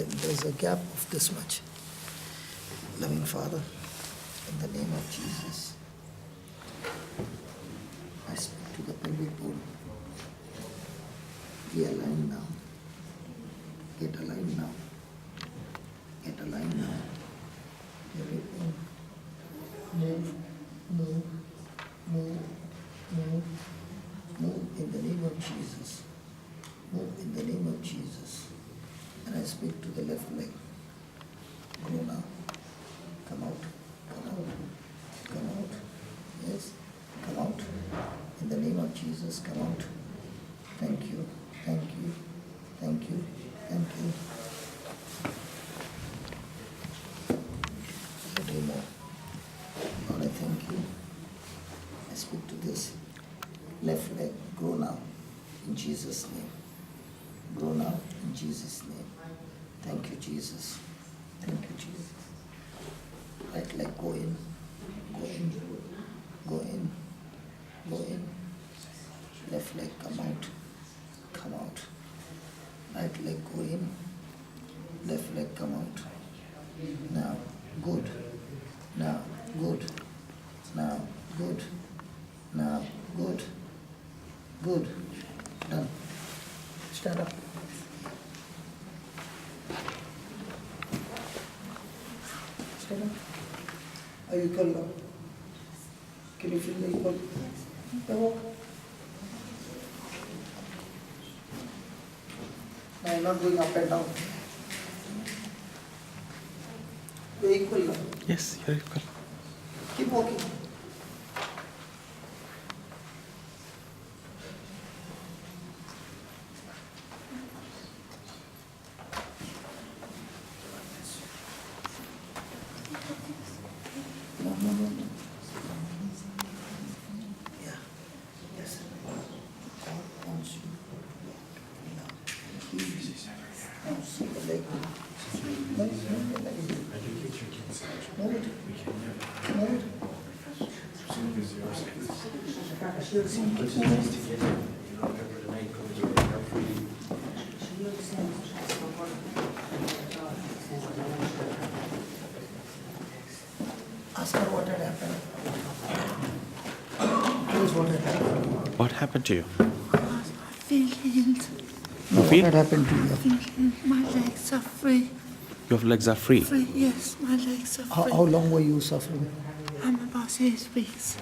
there's a gap of this much. Loving Father, in the name of Jesus, I speak to the pelvic bone. Be aligned now. Get aligned now. Get aligned now. Everything. Move, move, move, move, move in the name of Jesus. Move in the name of Jesus. And I speak to the left leg. Go now. Come out. Come out. Come out. Yes. Come out. In the name of Jesus, come out. Thank you. Thank you. Thank you. Thank you. A little more. Lord, I thank you. I speak to this left leg. Grow now. In Jesus' name. Grow now. In Jesus' name. Thank you, Jesus. Thank you, Jesus. Right leg, go in. Go in. Go in. Go in. Left leg, come out. Come out. Right leg, go in. Left leg, come out. Now, good. Now, good. Now, good. Now, good. Good. Done. Stand up. Stand up. Are you equal now? Can you feel the equal? Now walk. Now you're not going up and down. You're equal now. Yes, you're equal. Keep walking. No. Yeah. Yes. God wants you. Yeah. Now see the leg. Move the leg. Move it. Move it. Ask her what had happened. Tell us what had happened. What happened to you? I feel healed. No, what feel? had happened to you? I feel healed. My legs are free. Your legs are free. Free, yes, my legs are free. How long were you suffering? I'm about 8 weeks.